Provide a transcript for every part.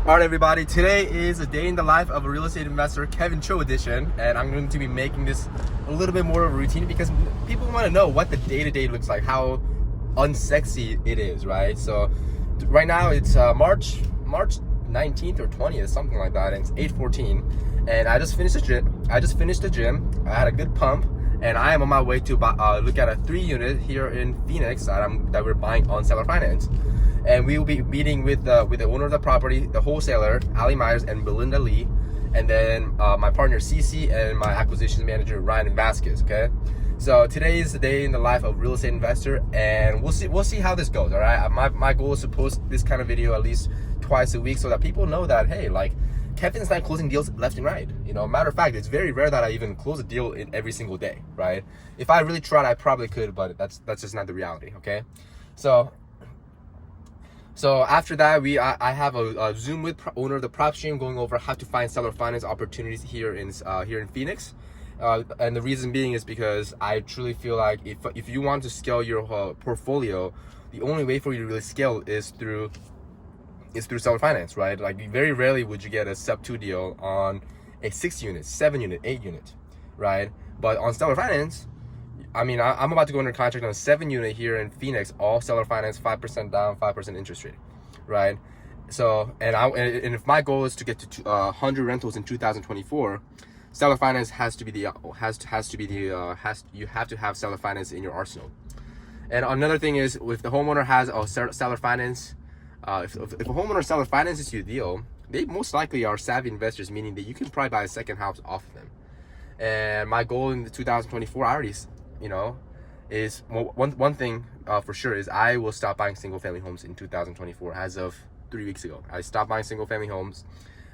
All right, everybody, today is a day in the life of a real estate investor, Kevin Cho edition, and I'm going to be making this a little bit more of a routine because people want to know what the day-to-day looks like, how unsexy it is, right? So right now it's March 19th or 20th, something like that, and it's 8:14, and I just finished the gym. I had a good pump, and I am on my way to look at a 3-unit here in Phoenix that we're buying on seller finance. And we will be meeting with the owner of the property, the wholesaler, Ali Myers and Belinda Lee, and then my partner Cece and my acquisitions manager Ryan Vasquez. Okay, so today is the day in the life of a real estate investor, and we'll see how this goes. All right, my goal is to post this kind of video at least twice a week so that people know that, hey, like, Kevin's not closing deals left and right. You know, matter of fact, it's very rare that I even close a deal in every single day, right? If I really tried, I probably could, but that's just not the reality. Okay, so after that, I have a Zoom with owner of the prop stream going over how to find seller finance opportunities here in Phoenix, and the reason being is because I truly feel like if you want to scale your portfolio, the only way for you to really scale is through seller finance, right? Like, very rarely would you get a sub 2 deal on a 6-unit, 7-unit, 8-unit, right? But on seller finance, I mean, I'm about to go under contract on a 7-unit here in Phoenix, all seller finance, 5% down, 5% interest rate, right? So, and if my goal is to get to 100 rentals in 2024, seller finance you have to have seller finance in your arsenal. And another thing is, if the homeowner has a seller finance, if a homeowner seller finances your deal, they most likely are savvy investors, meaning that you can probably buy a second house off of them. And my goal in 2024, I already, is one thing for sure is I will stop buying single family homes in 2024. As of 3 weeks ago, I stopped buying single family homes.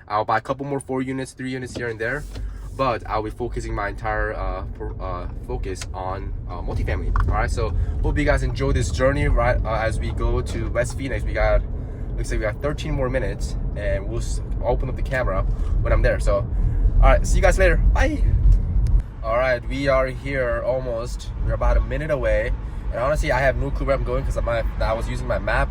I'll buy a couple more 4 units, 3 units here and there, but I'll be focusing my entire focus on multifamily. All right, so hope you guys enjoy this journey, right? As we go to West Phoenix, looks like we got 13 more minutes, and we'll open up the camera when I'm there. So, all right, see you guys later. Bye. All right, we are here almost. We're about a minute away, and honestly, I have no clue where I'm going because I was using my map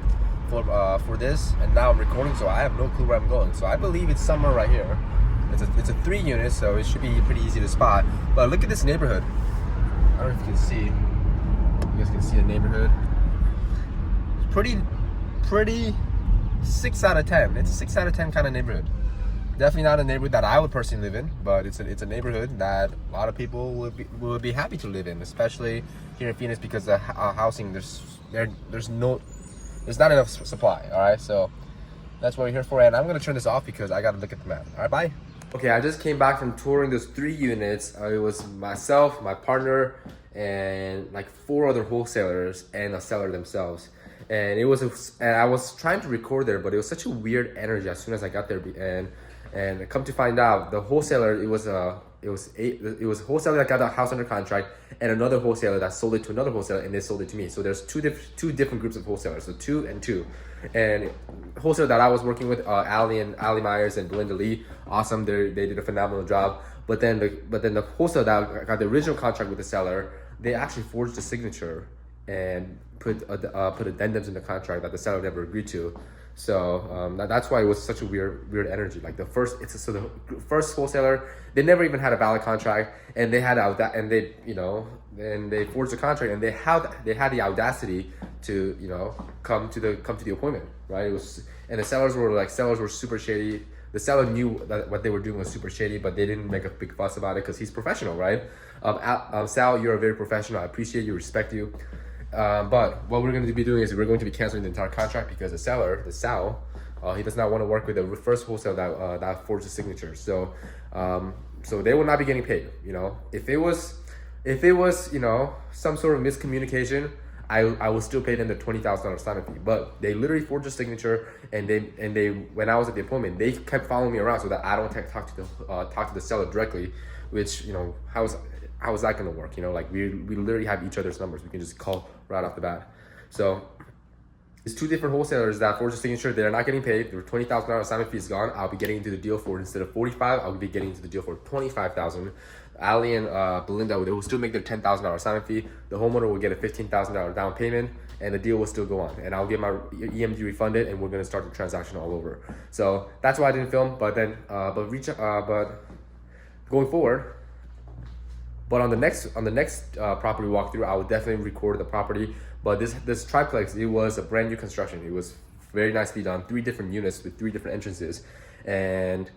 for this, and now I'm recording, so I have no clue where I'm going. So I believe it's somewhere right here. It's a 3-unit, so it should be pretty easy to spot. But look at this neighborhood. I don't know if you can see. You guys can see the neighborhood. It's pretty 6 out of 10. It's a 6 out of 10 kind of neighborhood. Definitely not a neighborhood that I would personally live in, but it's a neighborhood that a lot of people would be happy to live in, especially here in Phoenix, because the housing there's not enough supply. All right, so that's what we're here for, and I'm gonna turn this off because I gotta look at the map. All right, bye. Okay, I just came back from touring those 3 units. It was myself, my partner, and like 4 other wholesalers and a seller themselves. And I was trying to record there, but it was such a weird energy as soon as I got there. And come to find out, the wholesaler, it was a wholesaler that got the house under contract, and another wholesaler that sold it to another wholesaler, and they sold it to me. So there's two different groups of wholesalers, so 2 and 2. And wholesaler that I was working with, Ali Myers and Belinda Lee, awesome. They did a phenomenal job. But then the wholesaler that got the original contract with the seller, they actually forged a signature and put addendums in the contract that the seller never agreed to. So that's why it was such a weird energy. Like the first wholesaler, they never even had a valid contract, and they forged the contract, and they had the audacity to come to the appointment, right? And the sellers were super shady. The seller knew that what they were doing was super shady, but they didn't make a big fuss about it because he's professional, right? Sal, you're a very professional. I appreciate you, respect you. But what we're going to be doing is we're going to be canceling the entire contract because the seller, Sal, he does not want to work with the first wholesaler that forged the signature. So they will not be getting paid. If it was some sort of miscommunication, I will still pay them the $20,000 sign-up fee. But they literally forged a signature, and they when I was at the appointment, they kept following me around so that I don't talk to the seller directly, which how is that going to work? Like we literally have each other's numbers. We can just call right off the bat. So it's 2 different wholesalers that forged a signature. They're not getting paid. Their $20,000 assignment fee is gone. I'll be getting into the deal for, instead of $45,000, I'll be getting into the deal for $25,000. Ali and Belinda, they will still make their $10,000 sign fee. The homeowner will get a $15,000 down payment, and the deal will still go on. And I'll get my EMD refunded, and we're gonna start the transaction all over. So that's why I didn't film. But then, but going forward. But on the next property walkthrough, I will definitely record the property. But this triplex, it was a brand new construction. It was very nicely done. 3 different units with 3 different entrances, and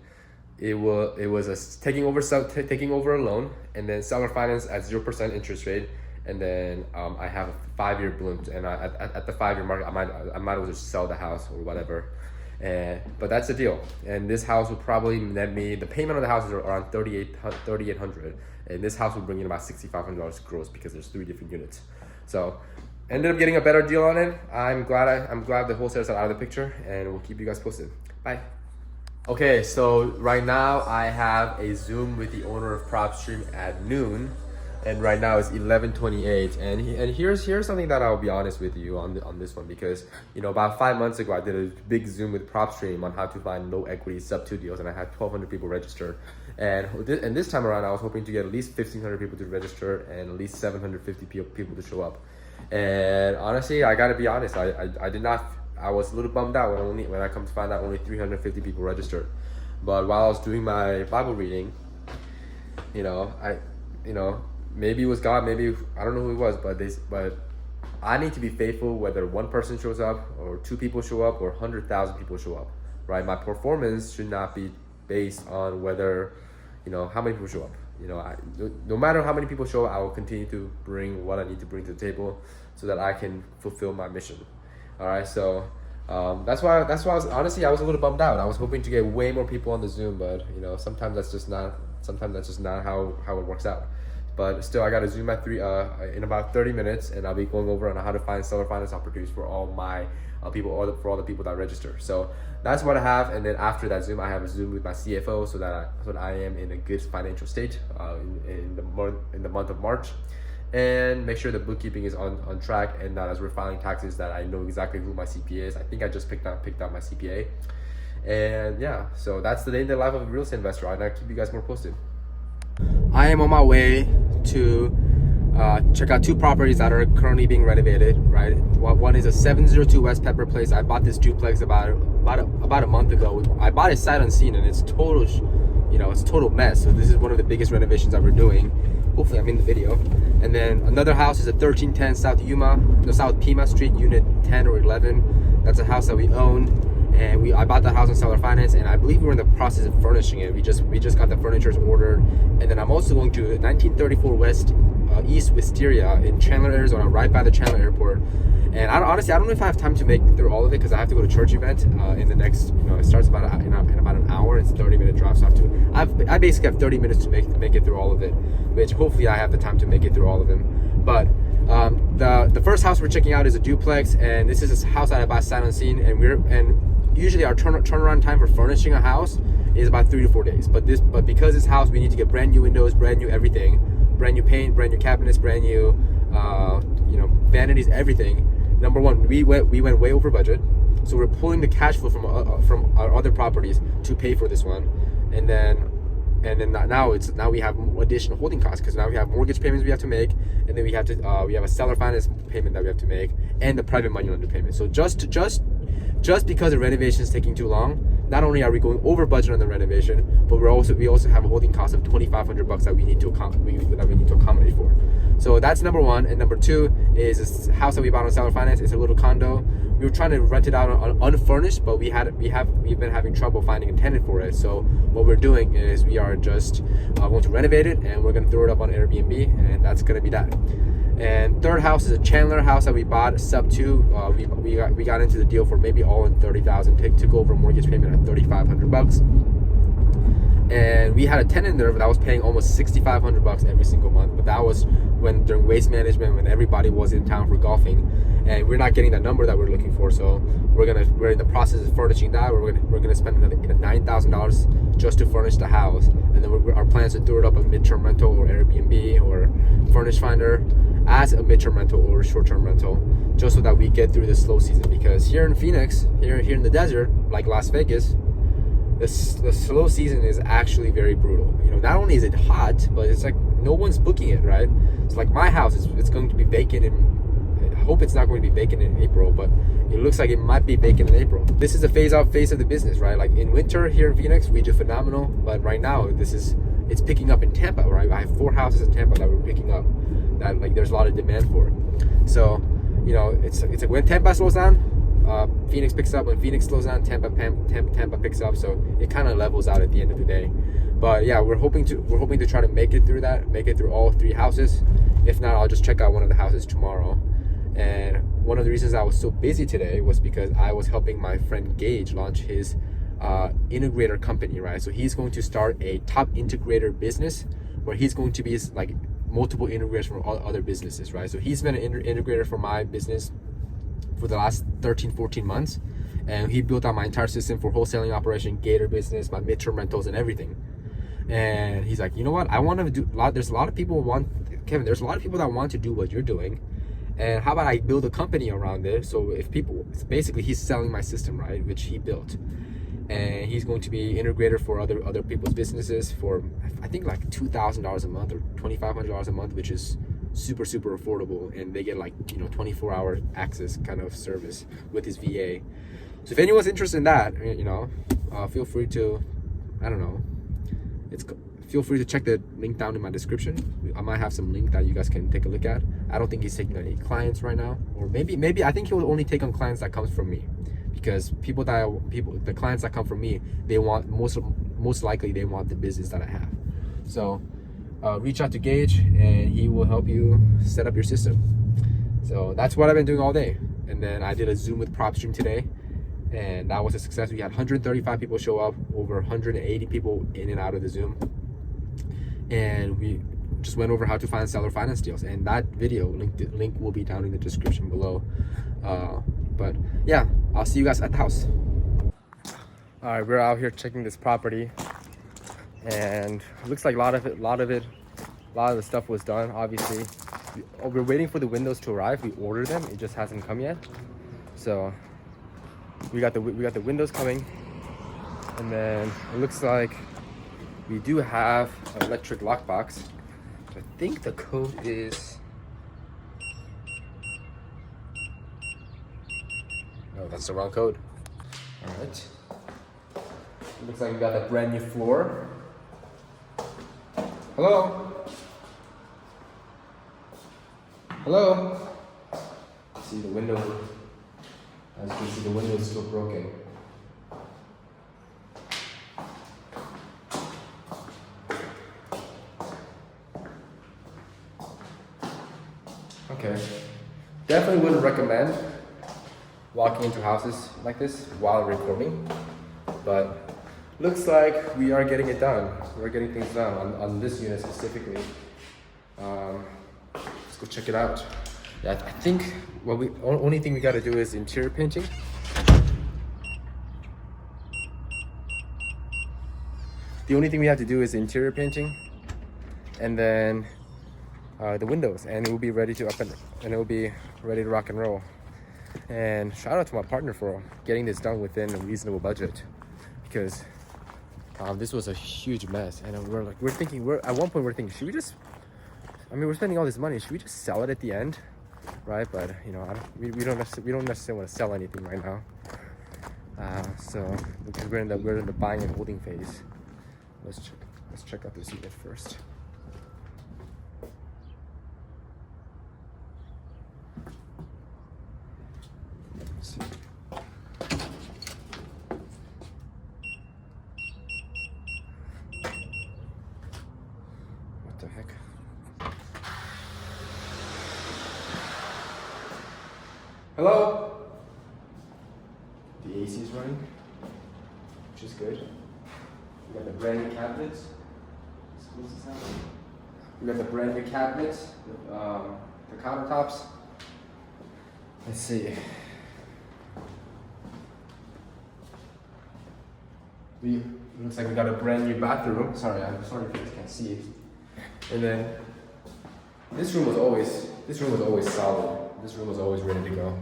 it was a taking over a loan, and then seller finance at 0% interest rate, and then I have a 5-year balloon, and at the 5-year mark, I might as well just sell the house or whatever. But that's the deal. And this house will probably net me, the payment on the house is around $3,800, and this house will bring in about $6,500 gross because there's 3 different units. So ended up getting a better deal on it. I'm glad the wholesalers are out of the picture, and we'll keep you guys posted. Bye. Okay, so right now I have a Zoom with the owner of PropStream at noon, and right now it's 11:28. And here's something that I'll be honest with you on this one, because about 5 months ago I did a big Zoom with PropStream on how to find low equity sub-2 deals, and I had 1,200 people register. And this time around I was hoping to get at least 1,500 people to register and at least 750 people to show up. And honestly, I gotta be honest, I did not. I was a little bummed out when I come to find out only 350 people registered. But while I was doing my Bible reading, maybe it was God, maybe I don't know who it was, but I need to be faithful whether 1 person shows up or 2 people show up or 100,000 people show up, right? My performance should not be based on whether how many people show up. No matter how many people show up, I will continue to bring what I need to bring to the table so that I can fulfill my mission. All right, so that's why I was honestly, I was a little bummed out. I was hoping to get way more people on the Zoom, but sometimes that's just not how it works out. But still, I got a Zoom at 3 in about 30 minutes, and I'll be going over on how to find seller finance opportunities for all my people, for all the people that register. So that's what I have. And then after that Zoom, I have a Zoom with my CFO so that I am in a good financial state in the month of March, and make sure the bookkeeping is on track, and that as we're filing taxes, that I know exactly who my CPA is. I think I just picked out my CPA. And yeah, so that's the day in the life of a real estate investor, and I'll keep you guys more posted. I am on my way to check out 2 properties that are currently being renovated, right? One is a 702 West Pepper Place. I bought this duplex about a month ago. I bought it sight unseen, and it's total mess. So this is one of the biggest renovations that we're doing. Hopefully I'm in the video. And then another house is a 1310 South Pima Street, unit 10 or 11. That's a house that we own, and I bought that house on seller finance, and I believe we're in the process of furnishing it. We just got the furnitures ordered. And then I'm also going to 1934 West East Wisteria in Chandler, Arizona, right by the Chandler Airport. And honestly, I don't know if I have time to make through all of it, because I have to go to church event in the next, it starts in about an hour. It's a 30-minute drive, so I basically have 30 minutes to make it through all of it, which hopefully I have the time to make it through all of them. But the first house we're checking out is a duplex, and this is a house that I bought sight unseen, and usually our turnaround time for furnishing a house is about 3 to 4 days. But because this house, we need to get brand new windows, brand new everything, brand new paint, brand new cabinets, brand new vanities, everything. Number one, we went way over budget, so we're pulling the cash flow from our other properties to pay for this one, and then now we have additional holding costs, because now we have mortgage payments we have to make, and then we have a seller finance payment that we have to make, and the private money lender payment. So just because the renovation is taking too long, not only are we going over budget on the renovation, but we also have a holding cost of $2,500 that we need to accommodate for. So that's number one. And number 2 is this house that we bought on seller finance. It's a little condo. We were trying to rent it out unfurnished, but we've been having trouble finding a tenant for it. So what we're doing is we are just going to renovate it, and we're going to throw it up on Airbnb, and that's going to be that. And third house is a Chandler house that we bought sub 2. We got into the deal for maybe all in $30,000. Took over mortgage payment at $3,500, and we had a tenant there that was paying almost $6,500 every single month. But that was during waste management, when everybody was in town for golfing, and we're not getting that number that we're looking for. So we're in the process of furnishing that. We're gonna spend another $9,000 just to furnish the house, and then our plans to throw it up a midterm rental or Airbnb or Furnish Finder as a midterm rental or short-term rental, just so that we get through this slow season. Because here in Phoenix, here in the desert, like Las Vegas, the slow season is actually very brutal. You know, not only is it hot, but it's like no one's booking it, right? It's like my house it's going to be vacant I hope it's not going to be vacant in April, but it looks like it might be vacant in April. This is the phase out phase of the business, right? Like in winter here in Phoenix, we do phenomenal, but right now it's picking up in Tampa, right? I have 4 houses in Tampa that we're picking up that like there's a lot of demand for. So, you know, it's like when Tampa slows down, Phoenix picks up. When Phoenix slows down, Tampa picks up. So it kind of levels out at the end of the day. But yeah, we're hoping to try to make it through all 3 houses. If not, I'll just check out one of the houses tomorrow. And one of the reasons I was so busy today was because I was helping my friend Gage launch his integrator company, right? So he's going to start a top integrator business where he's going to be like multiple integrators from all other businesses, right? So he's been an integrator for my business for the last 13-14 months, and he built out my entire system for wholesaling operation, Gator business, my midterm rentals, and everything. And he's like, you know what, I want to do there's a lot of people there's a lot of people that want to do what you're doing, and how about I build a company around it? So if people, basically he's selling my system, right, which he built, and he's going to be integrator for other people's businesses for I think like $2,000 a month or $2,500 a month, which is super affordable, and they get like, you know, 24-hour access kind of service with his VA. So if anyone's interested in that, you know, feel free to, I don't know, feel free to check the link down in my description. I might have some link that you guys can take a look at. I don't think he's taking any clients right now, or maybe I think he will only take on clients that comes from me, because the clients that come from me, they want most likely they want the business that I have. So reach out to Gage and he will help you set up your system. So that's what I've been doing all day. And then I did a Zoom with PropStream today, and that was a success. We had 135 people show up, over 180 people in and out of the Zoom, and we just went over how to find seller finance deals. And that video link will be down in the description below. But yeah, I'll see you guys at the house. All right, we're out here checking this property, and it looks like a lot of the stuff was done. Obviously, we're waiting for the windows to arrive. We ordered them, it just hasn't come yet. So we got the windows coming, and then it looks like we do have an electric lockbox. I think the code is, no, that's the wrong code. All right. It looks like we got a brand new floor. Hello? Hello? See the window. As you can see, the window is still broken. Okay. Definitely wouldn't recommend walking into houses like this while recording, but looks like we are getting it done. We're getting things done on this unit specifically. Let's go check it out. Yeah, I think only thing we got to do is interior painting. The only thing we have to do is interior painting, and then the windows, and it will be ready to it will be ready to rock and roll. And shout out to my partner for getting this done within a reasonable budget, because this was a huge mess. And we're thinking, at one point we're thinking, should we just, we're spending all this money, should we just sell it at the end, right? But you know, we don't necessarily want to sell anything right now. So because we're in the buying and holding phase. Let's check out this unit first. Let's see. What the heck? Hello? The AC is running, which is good. We got the brand new cabinets. We got the brand new cabinets, the countertops. Let's see. Looks like we got a brand new bathroom. I'm sorry if you guys can't see it. And then this room was always solid. This room was always ready to go.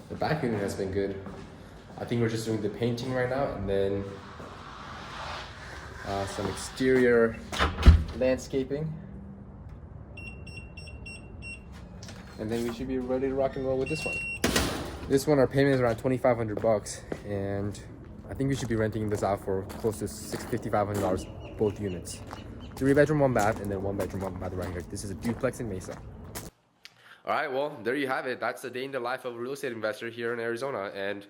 The back unit has been good. I think we're just doing the painting right now, and then some exterior landscaping, and then we should be ready to rock and roll with this one. This one, our payment is around $2,500, and I think we should be renting this out for close to $500 both units. 3-bedroom, 1 bath, and then 1 bedroom, 1 bath right here. This is a duplex in Mesa. All right, well, there you have it. That's the day in the life of a real estate investor here in Arizona. And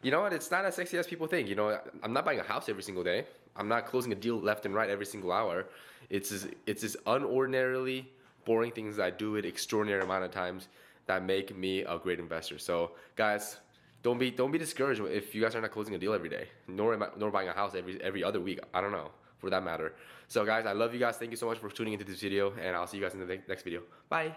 you know what? It's not as sexy as people think. You know, I'm not buying a house every single day. I'm not closing a deal left and right every single hour. It's this unordinarily boring things that I do it extraordinary amount of times that make me a great investor. So guys, don't be discouraged if you guys are not closing a deal every day, nor buying a house every other week. I don't know, for that matter. So guys, I love you guys. Thank you so much for tuning into this video, and I'll see you guys in the next video. Bye.